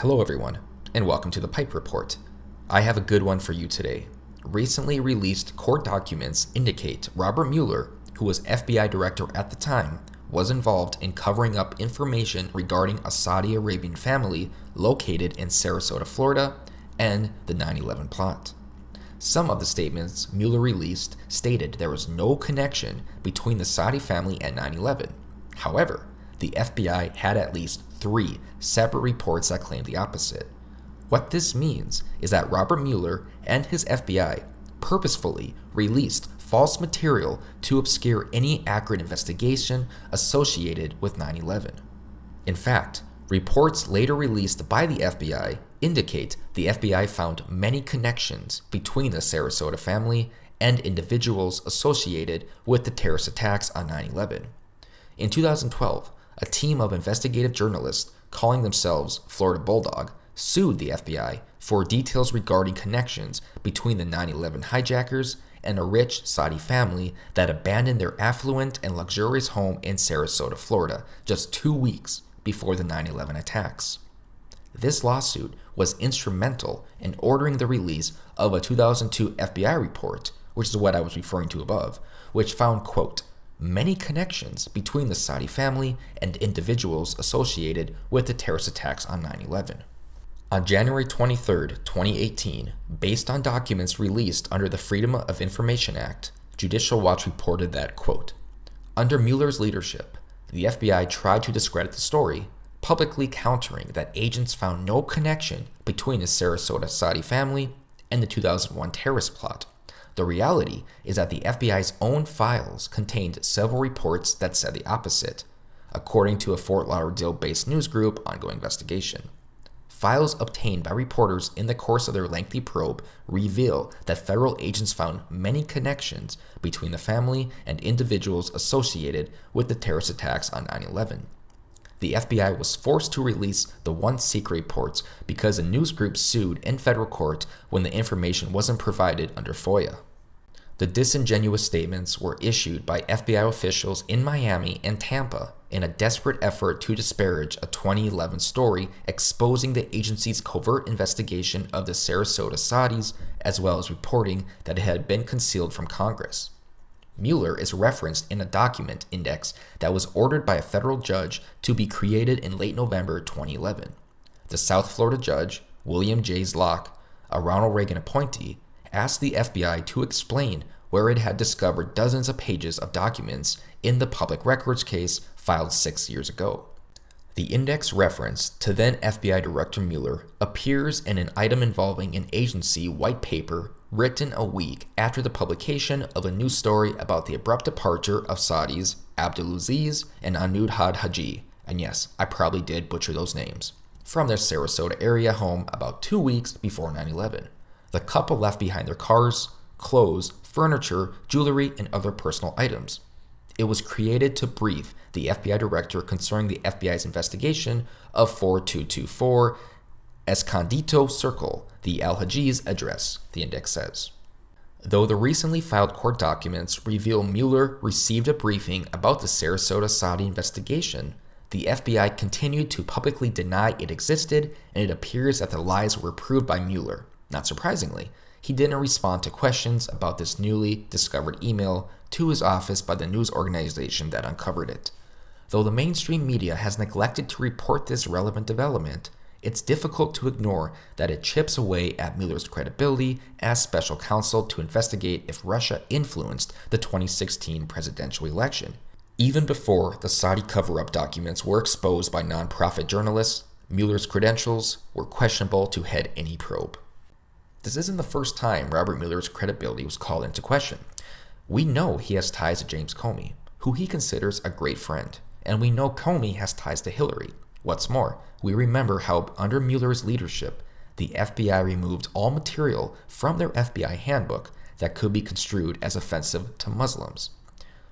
Hello everyone, and welcome to the Pipe Report. I have a good one for you today. Recently released court documents indicate Robert Mueller, who was FBI director at the time, was involved in covering up information regarding a Saudi Arabian family located in Sarasota, Florida, and the 9/11 plot. Some of the statements Mueller released stated there was no connection between the Saudi family and 9/11. However, the FBI had at least 3 separate reports that claimed the opposite. What this means is that Robert Mueller and his FBI purposefully released false material to obscure any accurate investigation associated with 9/11. In fact, reports later released by the FBI indicate the FBI found many connections between the Sarasota family and individuals associated with the terrorist attacks on 9/11. In 2012, a team of investigative journalists calling themselves Florida Bulldog sued the FBI for details regarding connections between the 9/11 hijackers and a rich Saudi family that abandoned their affluent and luxurious home in Sarasota, Florida, just 2 weeks before the 9/11 attacks. This lawsuit was instrumental in ordering the release of a 2002 FBI report, which is what I was referring to above, which found, quote, many connections between the Saudi family and individuals associated with the terrorist attacks on 9/11. On January 23, 2018, based on documents released under the Freedom of Information Act, Judicial Watch reported that, quote, under Mueller's leadership, the FBI tried to discredit the story, publicly countering that agents found no connection between the Sarasota Saudi family and the 2001 terrorist plot. The reality is that the FBI's own files contained several reports that said the opposite, according to a Fort Lauderdale-based news group ongoing investigation. Files obtained by reporters in the course of their lengthy probe reveal that federal agents found many connections between the family and individuals associated with the terrorist attacks on 9/11. The FBI was forced to release the once secret reports because the news group sued in federal court when the information wasn't provided under FOIA. The disingenuous statements were issued by FBI officials in Miami and Tampa in a desperate effort to disparage a 2011 story exposing the agency's covert investigation of the Sarasota Saudis, as well as reporting that it had been concealed from Congress. Mueller is referenced in a document index that was ordered by a federal judge to be created in late November 2011. The South Florida judge, William J. Zlock, a Ronald Reagan appointee, asked the FBI to explain where it had discovered dozens of pages of documents in the public records case filed 6 years ago. The index reference to then FBI Director Mueller appears in an item involving an agency white paper written a week after the publication of a news story about the abrupt departure of Saudis Abdulaziz and Anud Haji, and yes, I probably did butcher those names, from their Sarasota area home about 2 weeks before 9/11. The couple left behind their cars, clothes, furniture, jewelry, and other personal items. It was created to brief the FBI director concerning the FBI's investigation of 4224 Escondido Circle, the Al-Hajiz address, the index says. Though the recently filed court documents reveal Mueller received a briefing about the Sarasota Saudi investigation, the FBI continued to publicly deny it existed, and it appears that the lies were proved by Mueller. Not surprisingly, he didn't respond to questions about this newly discovered email to his office by the news organization that uncovered it. Though the mainstream media has neglected to report this relevant development, it's difficult to ignore that it chips away at Mueller's credibility as special counsel to investigate if Russia influenced the 2016 presidential election. Even before the Saudi cover-up documents were exposed by nonprofit journalists, Mueller's credentials were questionable to head any probe. This isn't the first time Robert Mueller's credibility was called into question. We know he has ties to James Comey, who he considers a great friend, and we know Comey has ties to Hillary. What's more, we remember how under Mueller's leadership, the FBI removed all material from their FBI handbook that could be construed as offensive to Muslims,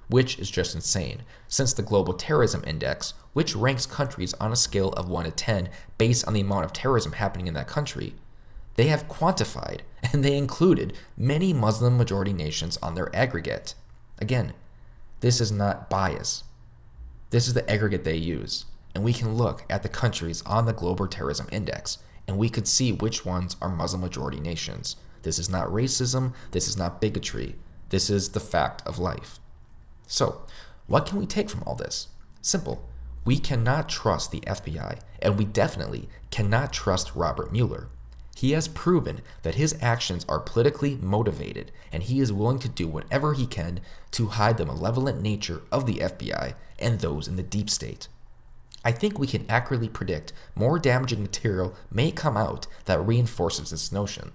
which is just insane, since the Global Terrorism Index, which ranks countries on a scale of 1 to 10 based on the amount of terrorism happening in that country, they have quantified and they included many Muslim majority nations on their aggregate. Again, this is not bias. This is the aggregate they use. and we can look at the countries on the Global Terrorism Index, and we could see which ones are Muslim majority nations. This is not racism, this is not bigotry, this is the fact of life. So, what can we take from all this? Simple. We cannot trust the FBI, and we definitely cannot trust Robert Mueller. He has proven that his actions are politically motivated, and he is willing to do whatever he can to hide the malevolent nature of the FBI and those in the deep state. I think we can accurately predict more damaging material may come out that reinforces this notion.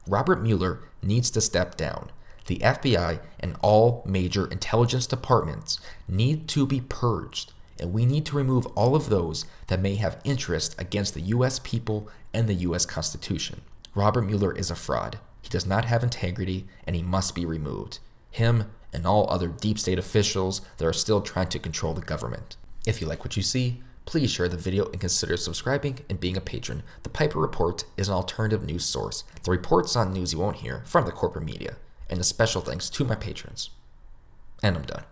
Robert Mueller needs to step down. The FBI and all major intelligence departments need to be purged, and we need to remove all of those that may have interest against the U.S. people and the U.S. Constitution. Robert Mueller is a fraud. He does not have integrity, and he must be removed. Him and all other deep state officials that are still trying to control the government. If you like what you see, please share the video and consider subscribing and being a patron. The Piper Report is an alternative news source that reports on news you won't hear from the corporate media. And a special thanks to my patrons. And I'm done.